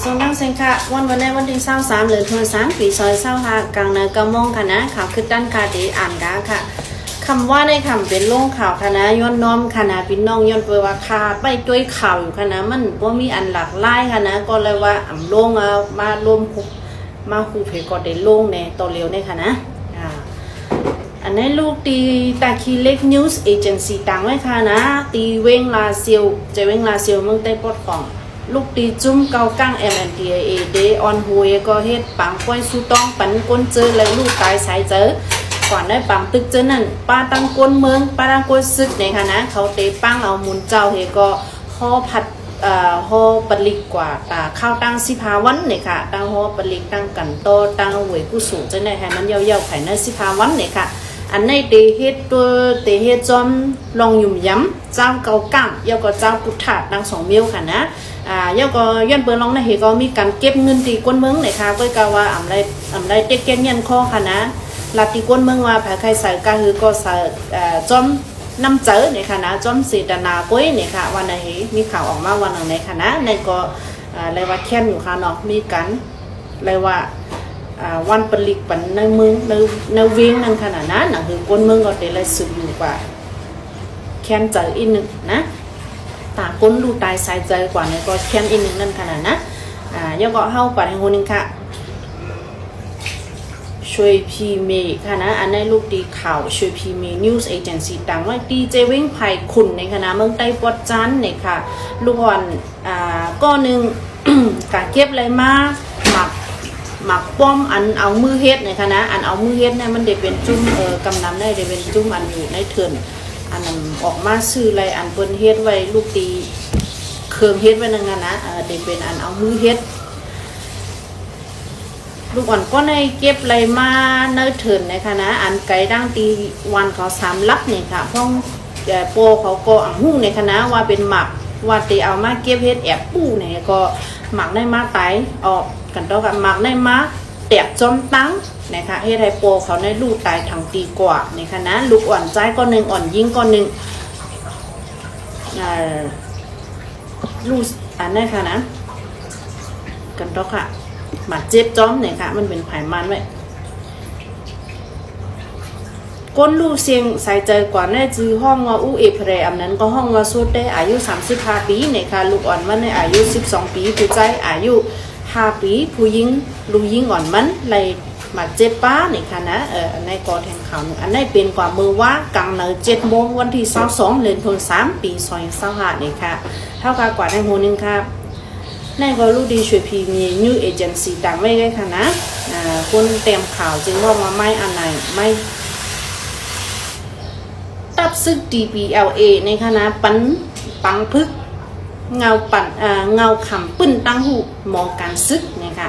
ส่งทั้งเซนค่ะวันนี้วันที่23เดือนธันวาคมปี2025กลางนา9 โมงค่ะนะข่าวคือด้านคาดีอ่านกาค่ะคำว่าในคำเป็นลงข่าวค่ะนะย้อนน้อมค่ะนะพี่น้องย้อนเปิดว่าคาไปด้วยข่าวอยู่ค่ะนะมันบ่มีอันหลากหลายค่ะนะก็เลยว่าอ่ำลงมาร่วมมาคูเพก็ได้ลงในตัวเร็วเนี่ยค่ะนะอันนี้ลูกตีตาคีเล็กนิวส์เอเจนซี่ต่างไว้ค่ะนะตีเวงลาเซียวจะเวงลาเซียวเมืองใต้ปอดของลูกตีจุ้มเกาก้าง MNDAA เดออนหัวก็เฮ็ดปังก้อยสู้ต้องปันก้นเจอเลยลูกตายสายเจอก่อนได้ปังตึกเจอนั่นป้าตั้งก้นเมืองป้าตั้งก้นซึกในค่ะนะเขาเตะปังเอามุนเจ้าเฮก็ห่อผัดห่อปลิกกว่าตาข้าวตั้ง15 วันเนี่ยค่ะตั้งห่อปลิกตั้งกันโตตั้งหวยผู้สูงจะได้ให้มันยาวๆไข่ใน15 วันเนี่ยค่ะอันในเตเฮ็ดตัวเตเฮ็ดจอมลองยุ่มย้ำเจ้าเกาก้างยาวก็เจ้ากุฏาดัง2 มิ้วค่ะนะยาวก็ย้อนเปิ้นลองนะเฮก็มีการเก็บเงินตีก้นเมืองเนี่ยค่ะก็กะว่าอำไรเต็กเก็บเงินคอค่ะนะลาตีก้นเมืองว่าภายใครใส่ก็คือก็ใส่จอมน้ำเจอเนี่ยค่ะนะจอมเสดนาก้อยเนี่ยค่ะวันไหนมีข่าวออกมาวันไหนค่ะนะในก็เรียกว่าแค้นอยู่ค่ะเนาะมีกันเรียกว่าวันผลิตปันในเมืองในเวียงนั่นขนาดนั้นหนังคือก้นเมืองก็ได้เลยสุดอยู่กว่าแค้นเจออีกหนึ่งนะตาก้นดูตายสายใจกว่าเนี่ยก็แค้นอีกหนึ่งนั่นขนาดนะยังก็เข้ากว่าให้คนหนึ่งค่ะช่วยพีเมย์ค่ะนะอันในลูกดีข่าวช่วยพีเมย์นิวส์เอเจนซี่ต่างว่าดีเจวิ่งไผ่ขุนในคณะเมืองใต้ปอดจันเนี่ยค่ะลูกอ่อนก็หนึ่ง กะเก็บอะไรมาหมักป้อมอันเอามือเฮ็ดในคณะอันเอามือเฮ็ดเนี่ยมันได้เป็นจุ่มกำนำได้เป็นจุ่มอันอยู่ในเถื่อนอันนั้นออกมาซื้ออะไรอันเปิ้นเฮ็ดไว้ลูกตีเครื่องเฮ็ดไว้นั่นนะได้เป็นอันเอามือเฮ็ดลูกอ่อนก็ในเก็บอะไรมาเนื้อเถื่อนในคณะอันไก่ดังตีวันเขา3 ลักนี่ค่ะพ่องโปเขาก็อ่างหู้ในคณะว่าเป็นหมักว่าตีเอามาเก็บเฮ็ดแอบปู้เนี่ยก็หมักได้มาไตออกกันต่อกันหมักได้มาแตกจอมตั้งนะคะเฮ็ดให้โปเขาในลูกตายทั้งตีกว่าในคณะลูกอ่อนใจก็หนึ่งอ่อนยิงก็หนึ่งลูกอันนี้ค่ะนะกันต่อค่ะหมัดเจ็บจอมเนี่ยค่ะมันเป็นไขมันไว้ก้นลูกเสียงใส่ใจกว่าแน่จือห้องว่าอู้เอเพรอำนั้นก็ห้องว่าสุดได้อายุ35 ปีเนี่ยค่ะลูกอ่อนมันในอายุ12 ปีผู้ใจอายุ5 ปีผู้หญิงลูกหญิงอ่อนมันเลยหมัดเจ็บป้าเนี่ยค่ะนะในกอแทงข่าวอันนี้เป็นกว่ามือว่ากลางเนอ7 โมงวันที่22เดือนธันวาคมปี2025เนี่ยค่ะเท่ากับกว่าในหัวนึงค่ะในก็ลูกดีช่วยพีมีนิวเอเจนซี่ต่างไม่ได้ค่ะนะคนเต็มข่าวจึงว่ามาไม่อันไหนไม่ตับซึก DPLA ในคณะปังพึกเงาเงาขำปื้นตั้งหูหมอการซึกเนี่ยค่ะ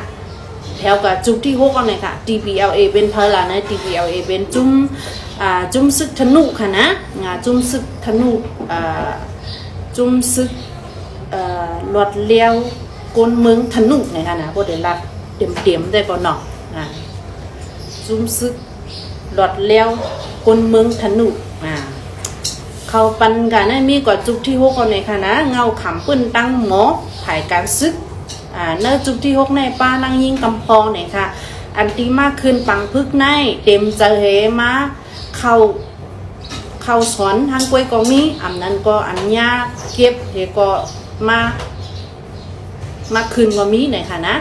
แถวกับจุดที่6เนี่ยค่ะ DPLA เป็นเพลานะ DPLA เป็นจุ่มซึกธนุค่ะนะจุ่มซึกธนุจุ่มซึกหลอดเลี้ยวก้นเมืองธนุเนี่ยค่ะนะพวกเดี๋ยวรัดเต็มได้ก่อนเนาะจุ่มซึกหลอดเลี้ยวก้นเมืองธนุเขาปันกันนะมีกว่าจุดที่6ก่อนในค่ะนะเงาขำปื้นตั้งหมอถ่ายการซึกเนื้อจุดที่6ในป้านั่งยิงกำพองเนี่ยค่ะอันที่มากขึ้นปังพึกในเต็มเจอเหมาเข้าสอนทางกล้วยก็มีอันนั้นก็อันยาเก็บเฮก็มาคืนก็มีไหนค่ะนะ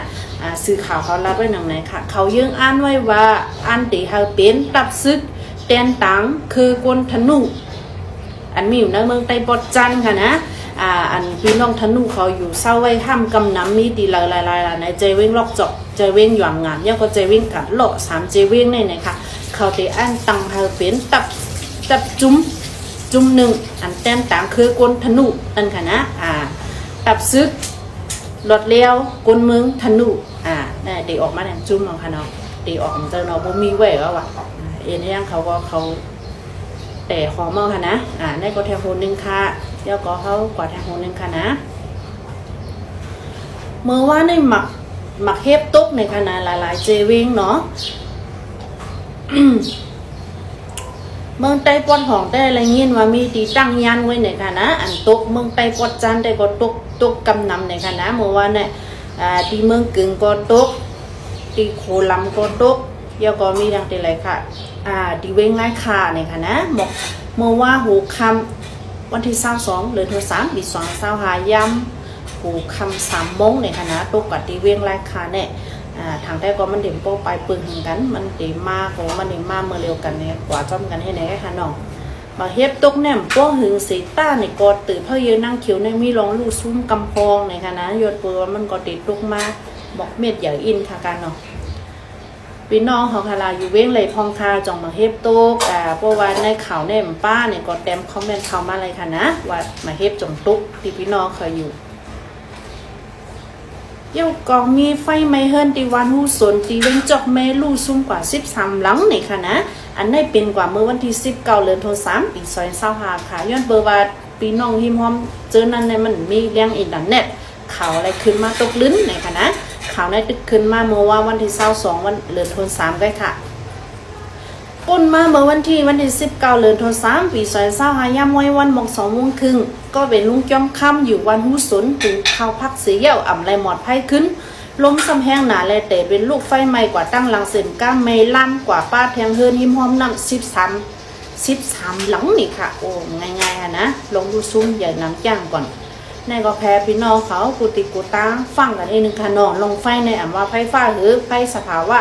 สื่อข่าวเขารับไว้หนังไหนค่ะเขายังอ่านไว้ว่าอันตีเฮาเป็นตับซึกแตนตังคือกวนธนุอันมีอยู่ในเมืองใต้ปอดจันค่ะนะอันพี่น้องธนุเขาอยู่เศร้าไว้ห้ามกำน้ำมีตีลายในใจเว้งลอกจอกใจเว้งหย่างงานยังก็ใจเว้งกัดหลอก3ใจเว้งในค่ะเขาตีอันตังเฮาเป็นตับจุ่มหนึ่งอันแต้มต่างคือกวนธนุอันค่ะนะตับซึกหลอดเลี้ยวกวนเมืองธนุเนี่ยเด็กออกมาแดงจุ่มเอาค่ะเนาะเด็กออกมาเจอเนาะบ่มีไว้แล้วว่ะยังเขาแต่ขอเมาค่ะนะได้ก็แทงโหนึงค่ะเดี๋ยวก็เขากว่าแทงโหนึงค่ะนะเมื่อว่าในหมักเฮ็บตุ๊กในขณะหลายๆเจวิงเนาะ เมืองใต้ปอดห้องได้อะไรเงี้ยว่ามีตีตั้งยันไว้ในค่ะนะอันตุ๊กเมืองใต้ปอดจันได้ก็ตุ๊กกำนำในค่ะนะเมื่อว่าเนี่ย ที่เมืองกึ่งก็ตกที่โคลัมก็ตกยก็มีดังที่ไรค่ะที่เวงไล่คาเนี่ยค่ะนะบอกเมื่อว่าหูคำวันที่22หรือ3ปี25ย้ำหูคำ3 โมงเนี่ยค่ะนะตกกับที่เวงไล่คาเนี่ยทางใต้ก็มันเด่นโป้ไปปึงกันมันเด่นมากของมันเด่นมากเมื่อเร็วกันเนี่ยกว่าจอมกันให้ไหนค่ะน้องมาเฮ็บตกแหนมป้อหึงสีต้าในกอตื่นเพื่อยืนนั่งเขียวในมีรองลูกซุ้มกำพองในค่ะนะยอดเปื้อมันก็ติดตกมาบอกเม็ดใหญ่อินค่ะกันเนาะพี่น้องเขาคาราอยู่เว้งเลยพองคาจ่องมาเฮ็บตกเพราะว่าในข่าวแหนมป้าเนี่ยก็เต็มคอมเมนต์เข้ามาเลยค่ะนะว่ามาเฮ็บจ่องตุกที่พี่น้องเคยอยู่เยี่ยวกองมีไฟไม่เฮิรนตีวันหูสนตีเว้งจอกแม่ลู่ซุ่มกว่า13 หลังนี่ค่ะนะอันได้เป็นกว่าเมื่อวันที่19 เดือนธันวาคมปี25ค่ะย้อนเบอร์ว่าปีน้องหิมหอมเจอนั้นในมันมีเรื่องอินเทอร์เน็ตข่าวอะไรขึ้นมาตกลิ้นนี่ค่ะนะข่าวได้ตึกขึ้นมาเมื่อว่าวันที่22วันเดือนธันวาคมก็ค่ะป่นมาเมื่อวันที่19 เดือนธันวาคมปี25ย่ำไว้วันมอง2 โมงครึ่งก็เป็นลุงจ้อมค่ำอยู่วันหูสนถึงข้าวพักเสียเยี่ยวอ่ำไรหมอดไพ่ขึ้นลมซ้ำแห้งหนาเลยแต่เป็นลูกไฟใหม่กว่าตั้งหลังเส้นก้ามไม่ลั่นกว่าป้าแทงเฮิรนหิมหอมนั่ง13 หลังนี่ค่ะโอ้ง่ายๆค่ะนะลงดูซุ้มใหญ่น้ำจ้างก่อนในก็แพ้พี่น้องเขากุติกุตาฟังกันอีกนึงค่ะน้องลงไฟในอ่ำว่าไฟฟ้าหรือไฟสภาวะ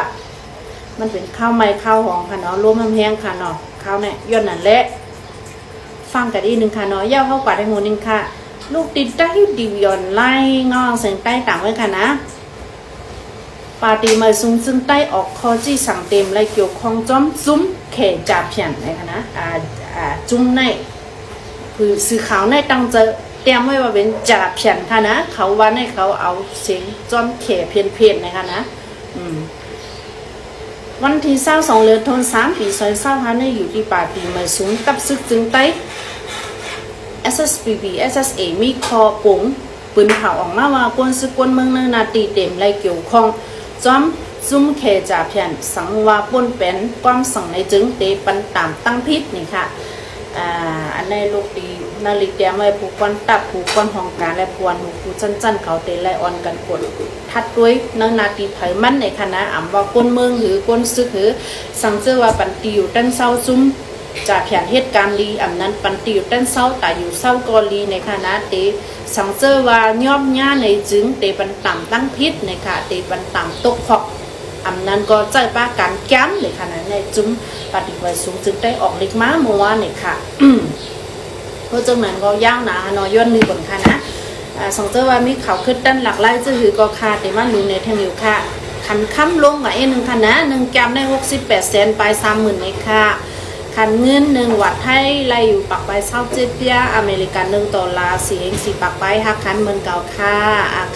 มันเป็นข้าวไม้ข้าวหอมค่ะเนาะลมแห้งค่ะเนาะข้าวเนี่ยย้อนนั่นแหละฟังกันอีกนึงค่ะเนาะย่าเข้ากว่าได้หมูนึงค่ะลูกติดได้ดิวยอนไล่งอเสียงใต้ต่างไว้ค่ะนะปาตีมาซุ้มซึ่งใต้ออกคอจี้สั่งเต็มเลยเกี่ยวข้องจ้อมซุ้มเขจ่าเพียนเลยค่ะนะจุ้มในคือสื่อข่าวในตั้งใจเตรียมไว้ว่าเป็นจ่าเพียนค่ะนะเขาว่าให้เขาเอาเสียงจ้อมเขเพียนนะคะนะวันที่22 เดือนธันวาคมปี25เนี่ยอยู่ที่ปาตีมาซุ้มตับซึกจึงใต้ SSPB SSA มีคอปุ๋งปืนเผาออกมาว่ากวนซึกวนเมืองนาตีเต็มไรเกี่ยวข้องจอมซุ่มเคจ่าเพียนสังว่าป่นเป็นความสั่งในจึงเตปันตามตั้งพิษนี่ค่ะอันในลูกดีนาฬิกาไว้ผูกควันตับผูกควันห้องการและพวนหูจันเขาเตไลออนกันกดทัดด้วยนาตีไผมันในคณะอ่ำว่าก้นเมืองหรือก้นซึกหรือสังเจอว่าปันติอยู่ด้านเศร้าซุ่มจากแผนเหตุการณ์ลีอันนั้นปันติอยู่ด้านเศร้าแต่อยู่เศร้ากอลีในคณะเตสังเจอว่าย่อมย่าในจึงเตปันต่ำตั้งพิษในค่ะเตปันต่ำตกฟอกอันนั้นก็ใจป้าการแก้มในขณะในจุ้มปฏิบัติสูงจึงได้ออกเล็กม้าเมื่อวานเนี่ยค่ะเพราะจังนั้นก็ย่างหนาหนย้อนมือบนค่ะนะสองเจ้าว่ามีข่าวขึ้นด้านหลักไล่จะหือก็ค่ะแต่ว่ารู้ในทางอยู่ค่ะขันค้ำลงกับหนึ่งค่ะนะ1 แกมได้68 เซนไป30,000ในค่ะขันเงิน1 วัตต์ให้ไล่อยู่ปักไป27 เปียอเมริกัน1 ดอลลาร์4 ปักไปหักคันเหมือนเก่าค่ะ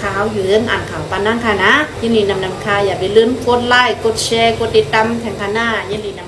ข่าวอยู่เรื่องอ่านข่าวปานนั่งค่ะนะยินดีนำค่ะอย่าไปลืมกดไลค์กดแชร์กดติดตามแข่งขันหน้ายินดีนำ